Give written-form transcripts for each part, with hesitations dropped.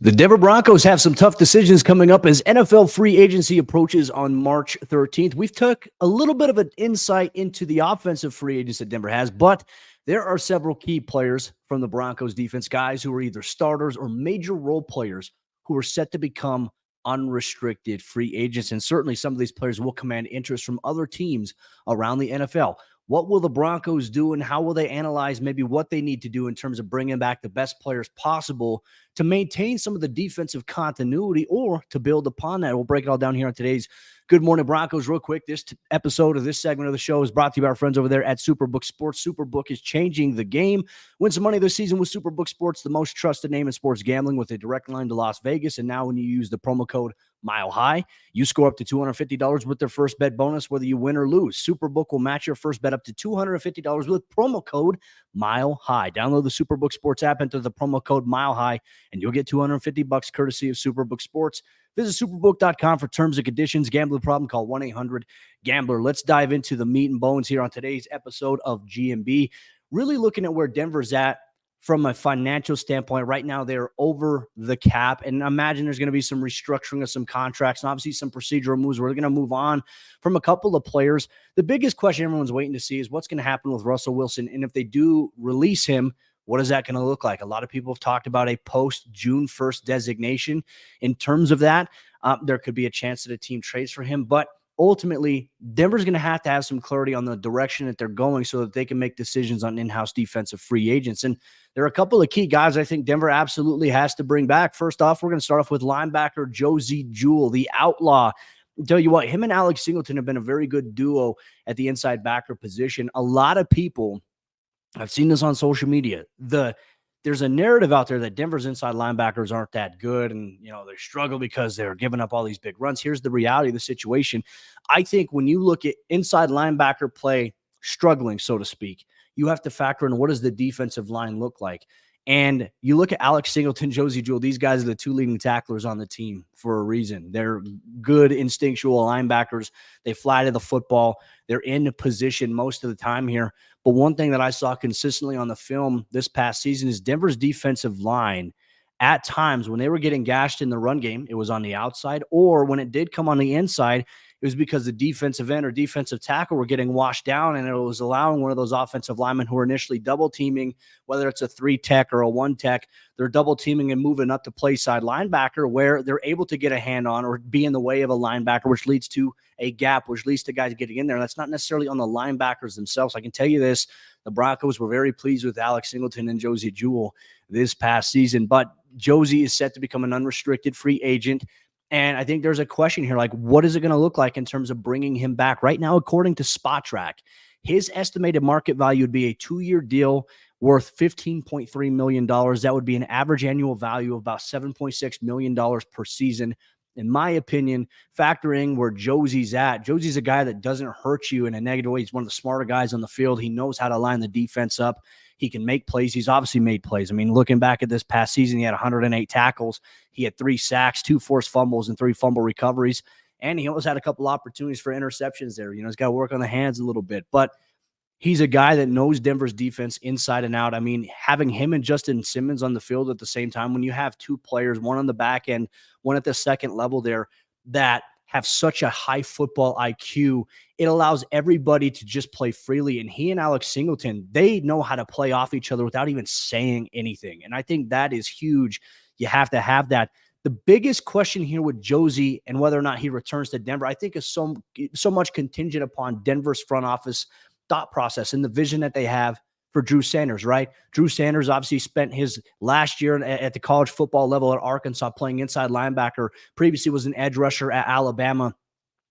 The Denver Broncos have some tough decisions coming up as NFL free agency approaches on March 13th. We've took a little bit of an insight into the offensive free agents that Denver has, but there are several key players from the Broncos defense, guys who are either starters or major role players who are set to become unrestricted free agents. And certainly some of these players will command interest from other teams around the NFL. What will the Broncos do, and how will they analyze maybe what they need to do in terms of bringing back the best players possible to maintain some of the defensive continuity or to build upon that? We'll break it all down here on today's Good Morning Broncos real quick. This episode of this segment of the show is brought to you by our friends over there at Superbook Sports. Superbook is changing the game. Win some money this season with Superbook Sports, the most trusted name in sports gambling, with a direct line to Las Vegas. And now when you use the promo code Mile High, you score up to $250 with their first bet bonus, whether you win or lose. Superbook will match your first bet up to $250 with promo code Mile High. Download the Superbook Sports app, enter the promo code Mile High, and you'll get $250 courtesy of Superbook Sports. Visit superbook.com for terms and conditions. Gambling problem, call 1-800-GAMBLER. Let's dive into the meat and bones here on today's episode of GMB. Really looking at where Denver's at from a financial standpoint. Right now, they're over the cap, and I imagine there's going to be some restructuring of some contracts and obviously some procedural moves. We're going to move on from a couple of players. The biggest question everyone's waiting to see is what's going to happen with Russell Wilson, and if they do release him, what is that going to look like? A lot of people have talked about a post-June 1st designation. In terms of that, there could be a chance that a team trades for him, but ultimately, Denver's going to have some clarity on the direction that they're going so that they can make decisions on in-house defensive free agents. And there are a couple of key guys I think Denver absolutely has to bring back. First off, we're going to start off with linebacker Josey Jewell, the outlaw. I'll tell you what, him and Alex Singleton have been a very good duo at the inside backer position. A lot of people, I've seen this on social media, there's a narrative out there that Denver's inside linebackers aren't that good and, they struggle because they're giving up all these big runs. Here's the reality of the situation. I think when you look at inside linebacker play struggling, so to speak, you have to factor in what does the defensive line look like. And you look at Alex Singleton, Josey Jewell, these guys are the two leading tacklers on the team for a reason. They're good instinctual linebackers. They fly to the football. They're in position most of the time here. But one thing that I saw consistently on the film this past season is Denver's defensive line. At times when they were getting gashed in the run game, it was on the outside, or when it did come on the inside, it was because the defensive end or defensive tackle were getting washed down, and it was allowing one of those offensive linemen who are initially double teaming, whether it's a 3-tech or a 1-tech, they're double teaming and moving up to play side linebacker where they're able to get a hand on or be in the way of a linebacker, which leads to a gap, which leads to guys getting in there. That's not necessarily on the linebackers themselves. I can tell you this, the Broncos were very pleased with Alex Singleton and Josey Jewell this past season, but Josey is set to become an unrestricted free agent. And I think there's a question here, like, what is it going to look like in terms of bringing him back? Right now, according to Spot Track, his estimated market value would be a 2-year deal worth $15.3 million. That would be an average annual value of about $7.6 million per season. In my opinion, factoring where Josey's at, Josey's a guy that doesn't hurt you in a negative way. He's one of the smarter guys on the field. He knows how to line the defense up. He can make plays. He's obviously made plays. I mean, looking back at this past season, he had 108 tackles. He had 3 sacks, 2 forced fumbles, and 3 fumble recoveries. And he almost had a couple opportunities for interceptions there. He's got to work on the hands a little bit. But he's a guy that knows Denver's defense inside and out. I mean, having him and Justin Simmons on the field at the same time, when you have 2 players, one on the back end, one at the second level there, that have such a high football IQ, it allows everybody to just play freely. And he and Alex Singleton, they know how to play off each other without even saying anything. And I think that is huge. You have to have that. The biggest question here with Josey and whether or not he returns to Denver, I think is so much contingent upon Denver's front office thought process and the vision that they have for Drew Sanders, right? Drew Sanders obviously spent his last year at the college football level at Arkansas playing inside linebacker. Previously was an edge rusher at Alabama,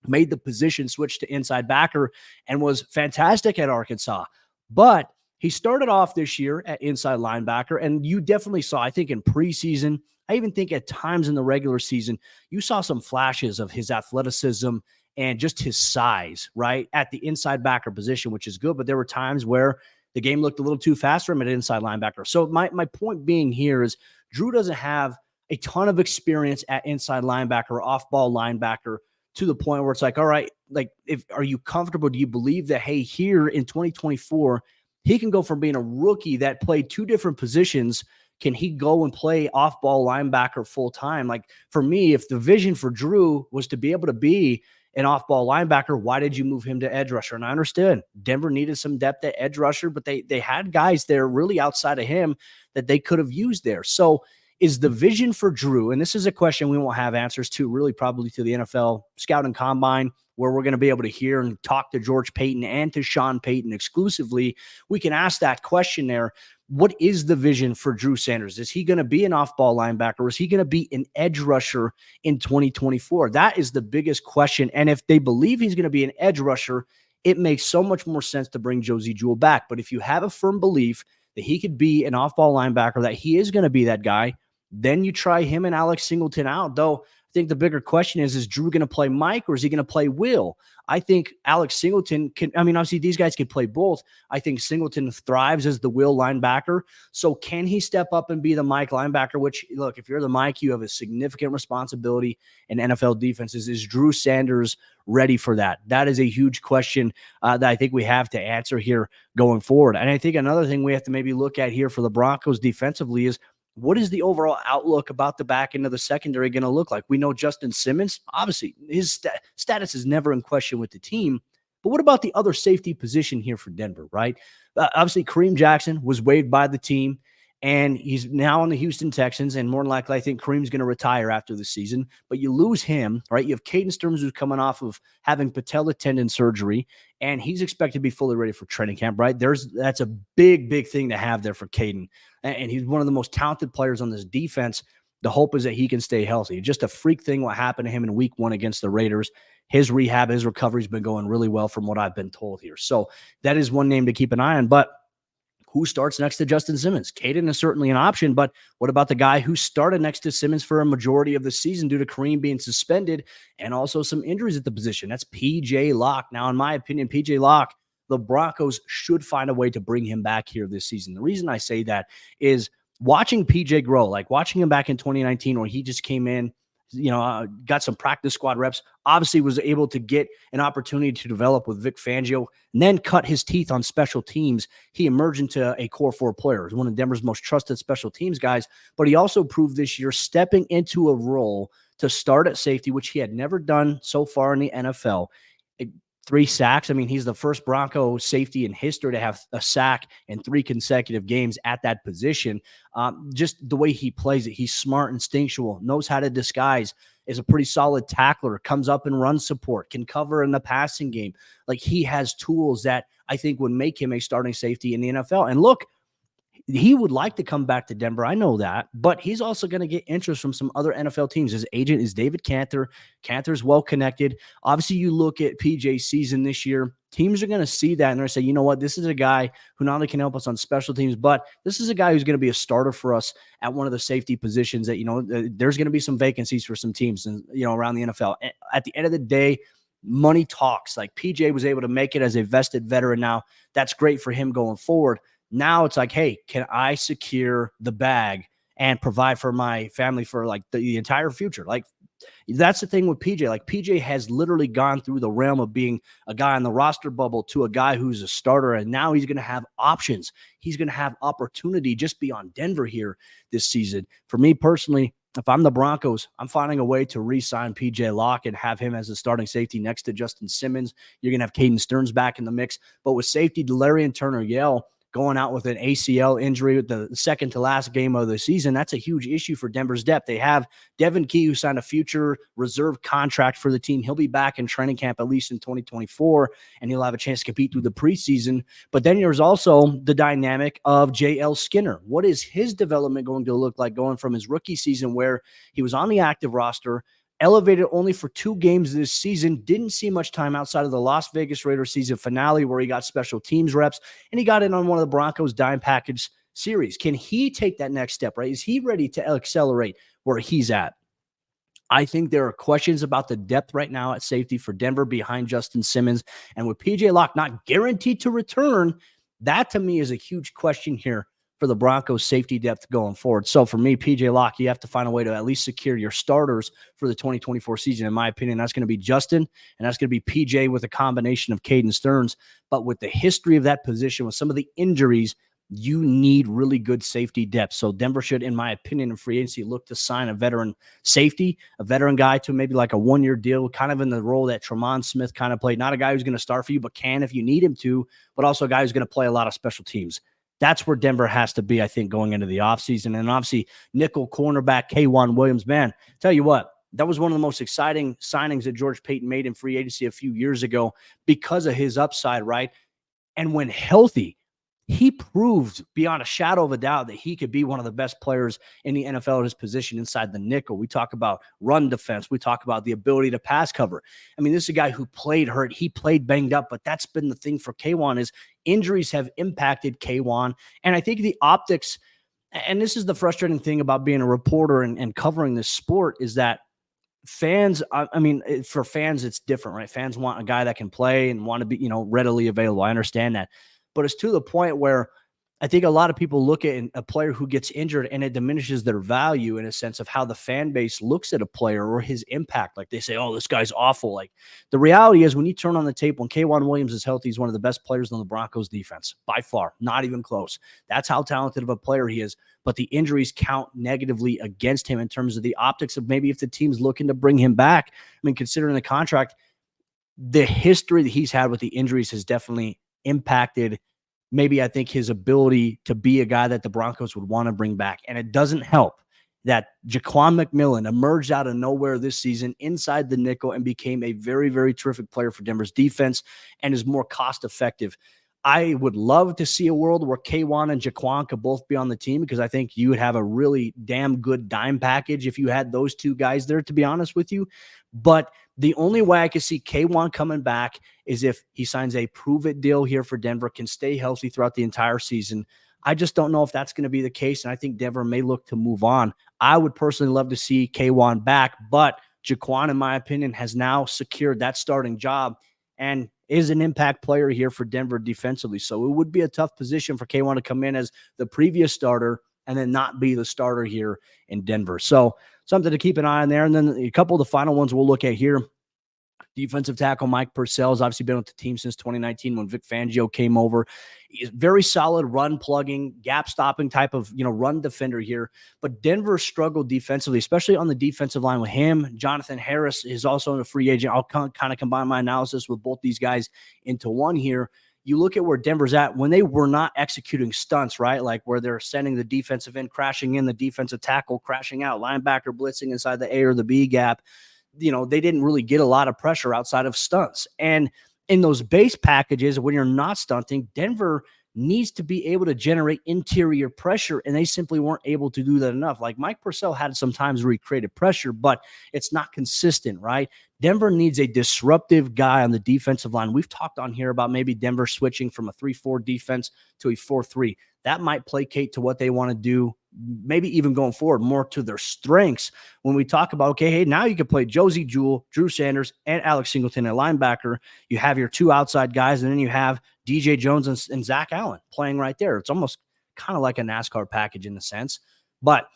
made the position switch to inside backer and was fantastic at Arkansas. But he started off this year at inside linebacker, and you definitely saw, I think in preseason, I even think at times in the regular season, you saw some flashes of his athleticism and just his size, right, at the inside backer position, which is good. But there were times where the game looked a little too fast for him at inside linebacker. So my point being here is Drew doesn't have a ton of experience at inside linebacker or off-ball linebacker to the point where it's like, all right, like, are you comfortable? Do you believe that, hey, here in 2024, he can go from being a rookie that played 2 different positions, can he go and play off-ball linebacker full-time? Like, for me, if the vision for Drew was to be able to be an off-ball linebacker, why did you move him to edge rusher? And I understood Denver needed some depth at edge rusher, but they had guys there really outside of him that they could have used there. So is the vision for Drew, and this is a question we won't have answers to, really probably to the NFL Scouting Combine, where we're going to be able to hear and talk to George Payton and to Sean Payton exclusively. We can ask that question there. What is the vision for Drew Sanders? Is he going to be an off-ball linebacker? Or is he going to be an edge rusher in 2024? That is the biggest question. And if they believe he's going to be an edge rusher, it makes so much more sense to bring Josey Jewell back. But if you have a firm belief that he could be an off-ball linebacker, that he is going to be that guy, then you try him and Alex Singleton out. Though I think the bigger question is Drew going to play Mike or is he going to play Will? I think Alex Singleton can, I mean, obviously these guys can play both. I think Singleton thrives as the Will linebacker. So can he step up and be the Mike linebacker? Which, look, if you're the Mike, you have a significant responsibility in NFL defenses. Is Drew Sanders ready for that? That is a huge question that I think we have to answer here going forward. And I think another thing we have to maybe look at here for the Broncos defensively is, what is the overall outlook about the back end of the secondary going to look like? We know Justin Simmons, obviously, his status is never in question with the team. But what about the other safety position here for Denver, right? Obviously, Kareem Jackson was waived by the team, and he's now on the Houston Texans, and more than likely, I think Kareem's going to retire after the season. But you lose him, right? You have Caden Stearns, who's coming off of having patella tendon surgery, and he's expected to be fully ready for training camp, right? That's a big, big thing to have there for Caden. And he's one of the most talented players on this defense. The hope is that he can stay healthy. Just a freak thing what happened to him in week 1 against the Raiders. His rehab, his recovery has been going really well from what I've been told here. So that is one name to keep an eye on. But who starts next to Justin Simmons? Caden is certainly an option, but what about the guy who started next to Simmons for a majority of the season due to Kareem being suspended and also some injuries at the position? That's P.J. Locke. Now, in my opinion, P.J. Locke, the Broncos should find a way to bring him back here this season. The reason I say that is watching P.J. grow, like watching him back in 2019 where he just came in, got some practice squad reps, obviously was able to get an opportunity to develop with Vic Fangio and then cut his teeth on special teams. He emerged into a core 4 player, one of Denver's most trusted special teams guys, but he also proved this year stepping into a role to start at safety, which he had never done so far in the NFL. 3 sacks. I mean, he's the first Bronco safety in history to have a sack in 3 consecutive games at that position. Just the way he plays it, he's smart, instinctual, knows how to disguise, is a pretty solid tackler, comes up and run support, can cover in the passing game. Like, he has tools that I think would make him a starting safety in the NFL. And look, he would like to come back to Denver. I know that, but he's also going to get interest from some other NFL teams. His agent is David Cantor. Cantor's well connected. Obviously, you look at PJ's season this year, teams are going to see that and they're going to say, you know what, this is a guy who not only can help us on special teams, but this is a guy who's going to be a starter for us at one of the safety positions that, there's going to be some vacancies for some teams and, around the NFL. At the end of the day, money talks. Like, PJ was able to make it as a vested veteran now. That's great for him going forward. Now it's like, hey, can I secure the bag and provide for my family for like the entire future? Like, that's the thing with PJ. Like, PJ has literally gone through the realm of being a guy in the roster bubble to a guy who's a starter, and now he's going to have options. He's going to have opportunity just beyond Denver here this season. For me personally, if I'm the Broncos, I'm finding a way to re-sign P.J. Locke and have him as a starting safety next to Justin Simmons. You're going to have Caden Stearns back in the mix. But with safety, Delarian Turner-Yell going out with an ACL injury with the second to last game of the season, that's a huge issue for Denver's depth. They have Devin Key, who signed a future reserve contract for the team. He'll be back in training camp at least in 2024, and he'll have a chance to compete through the preseason. But then there's also the dynamic of J.L. Skinner. What is his development going to look like going from his rookie season where he was on the active roster, elevated only for 2 games this season, didn't see much time outside of the Las Vegas Raiders season finale where he got special teams reps, and he got in on one of the Broncos dime package series. Can he take that next step, right? Is he ready to accelerate where he's at? I think there are questions about the depth right now at safety for Denver behind Justin Simmons, and with P.J. Locke not guaranteed to return, that to me is a huge question here for the Broncos safety depth going forward. So for me, P.J. Locke, you have to find a way to at least secure your starters for the 2024 season. In my opinion, that's going to be Justin, and that's going to be P.J. with a combination of Caden Stearns. But with the history of that position, with some of the injuries, you need really good safety depth. So Denver should, in my opinion, in free agency, look to sign a veteran safety, a veteran guy to maybe like a 1-year deal, kind of in the role that Tremont Smith kind of played. Not a guy who's going to start for you, but can if you need him to, but also a guy who's going to play a lot of special teams. That's where Denver has to be, I think, going into the offseason. And obviously, nickel cornerback Kwan Williams, man, tell you what, that was one of the most exciting signings that George Paton made in free agency a few years ago because of his upside, right? And when healthy, he proved beyond a shadow of a doubt that he could be one of the best players in the NFL at his position inside the nickel. We talk about run defense. We talk about the ability to pass cover. I mean, this is a guy who played hurt. He played banged up, but that's been the thing for Kwan is injuries have impacted Kwan. And I think the optics, and this is the frustrating thing about being a reporter and covering this sport, is that fans, I mean, for fans, it's different, right? Fans want a guy that can play and want to be, readily available. I understand that. But it's to the point where I think a lot of people look at a player who gets injured and it diminishes their value in a sense of how the fan base looks at a player or his impact. Like they say, oh, this guy's awful. Like the reality is when you turn on the tape, when Kwan Williams is healthy, he's one of the best players on the Broncos defense by far, not even close. That's how talented of a player he is. But the injuries count negatively against him in terms of the optics of maybe if the team's looking to bring him back. I mean, considering the contract, the history that he's had with the injuries has definitely impacted maybe I think his ability to be a guy that the Broncos would want to bring back. And it doesn't help that Jaquan McMillan emerged out of nowhere this season inside the nickel and became a very, very terrific player for Denver's defense and is more cost effective. I would love to see a world where Kwan and Jaquan could both be on the team because I think you would have a really damn good dime package if you had those two guys there, to be honest with you. But the only way I could see Kwan coming back is if he signs a prove-it deal here for Denver, can stay healthy throughout the entire season. I just don't know if that's going to be the case, and I think Denver may look to move on. I would personally love to see Kwan back, but Jaquan, in my opinion, has now secured that starting job and is an impact player here for Denver defensively. So it would be a tough position for Kwan to come in as the previous starter and then not be the starter here in Denver. So something to keep an eye on there. And then a couple of the final ones we'll look at here. Defensive tackle Mike Purcell has obviously been with the team since 2019 when Vic Fangio came over. He's very solid run plugging, gap stopping type of run defender here. But Denver struggled defensively, especially on the defensive line with him. Jonathan Harris is also a free agent. I'll kind of combine my analysis with both these guys into one here. You look at where Denver's at when they were not executing stunts, right? Like where they're sending the defensive end crashing in, the defensive tackle crashing out, linebacker blitzing inside the A or the B gap. They didn't really get a lot of pressure outside of stunts. And in those base packages, when you're not stunting, Denver needs to be able to generate interior pressure, and they simply weren't able to do that enough. Like Mike Purcell had some times where he created pressure, but it's not consistent, right? Denver needs a disruptive guy on the defensive line. We've talked on here about maybe Denver switching from a 3-4 defense to a 4-3. That might placate to what they want to do, maybe even going forward, more to their strengths. When we talk about, okay, hey, now you can play Josey Jewell, Drew Sanders, and Alex Singleton at linebacker. You have your two outside guys, and then you have DJ Jones and Zach Allen playing right there. It's almost kind of like a NASCAR package in a sense. But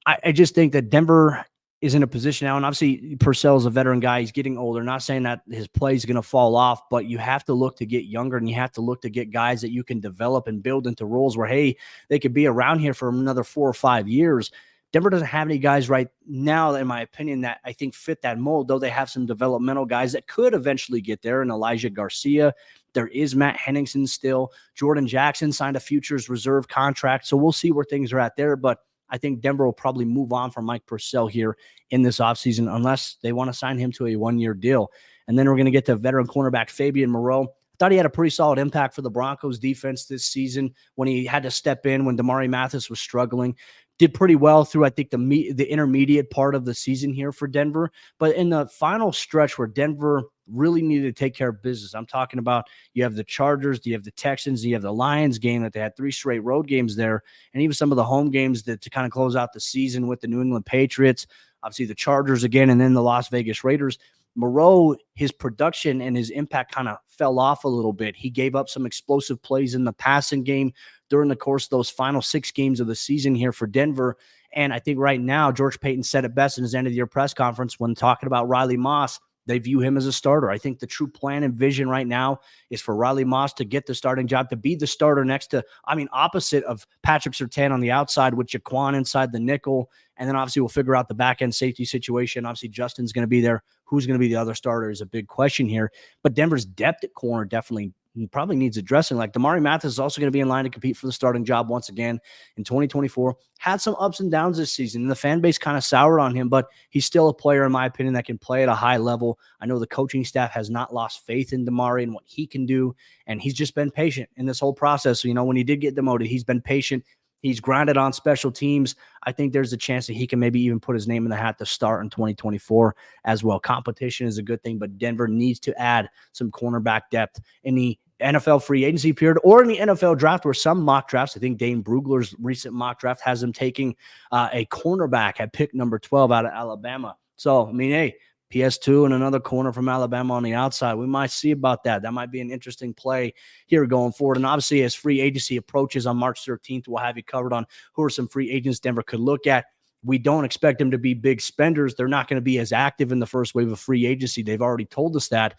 I just think that Denver is in a position now, and obviously Purcell is a veteran guy. He's getting older. Not saying that his play is going to fall off, but you have to look to get younger, and you have to look to get guys that you can develop and build into roles where, hey, they could be around here for another 4 or 5 years. Denver doesn't have any guys right now, in my opinion, that I think fit that mold, though they have some developmental guys that could eventually get there, and Elijah Garcia. There is Matt Henningsen still. Jordan Jackson signed a futures reserve contract, so we'll see where things are at there, but I think Denver will probably move on from Mike Purcell here in this offseason unless they want to sign him to a 1-year deal. And then we're going to get to veteran cornerback Fabian Moreau. I thought he had a pretty solid impact for the Broncos defense this season when he had to step in when Damari Mathis was struggling. Did pretty well through, I think, the intermediate part of the season here for Denver. But in the final stretch where Denver really needed to take care of business, I'm talking about you have the Chargers, you have the Texans, you have the Lions game that they had 3 straight road games there, and even some of the home games that to kind of close out the season with the New England Patriots, obviously the Chargers again, and then the Las Vegas Raiders. Moreau, his production and his impact kind of fell off a little bit. He gave up some explosive plays in the passing game during the course of those final 6 games of the season here for Denver. And I think right now, George Paton said it best in his end-of-the-year press conference when talking about Riley Moss. they view him as a starter. I think the true plan and vision right now is for Riley Moss to get the starting job, to be the starter next to, opposite of Patrick Surtain on the outside with Jaquan inside the nickel. And then obviously we'll figure out the back end safety situation. Obviously Justin's going to be there. Who's going to be the other starter is a big question here. But Denver's depth at corner definitely probably needs addressing. Like Damari Mathis is also going to be in line to compete for the starting job once again in 2024. Had some ups and downs this season, and the fan base kind of soured on him, but he's still a player, in my opinion, that can play at a high level. I know the coaching staff has not lost faith in Damari and what he can do, and he's just been patient in this whole process. So, when he did get demoted, he's been patient. He's grinded on special teams. I think there's a chance that he can maybe even put his name in the hat to start in 2024 as well. Competition is a good thing, but Denver needs to add some cornerback depth in the NFL free agency period or in the NFL draft, where some mock drafts, I think Dane Brugler's recent mock draft has him taking a cornerback at pick number 12 out of Alabama. So, hey, PS2 and another corner from Alabama on the outside. We might see about that. That might be an interesting play here going forward. And obviously, as free agency approaches on March 13th, we'll have you covered on who are some free agents Denver could look at. We don't expect them to be big spenders. They're not going to be as active in the first wave of free agency. They've already told us that.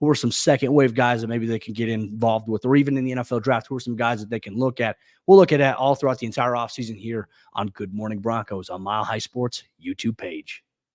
Who are some second wave guys that maybe they can get involved with, or even in the NFL draft, who are some guys that they can look at? We'll look at that all throughout the entire offseason here on Good Morning Broncos on Mile High Sports YouTube page.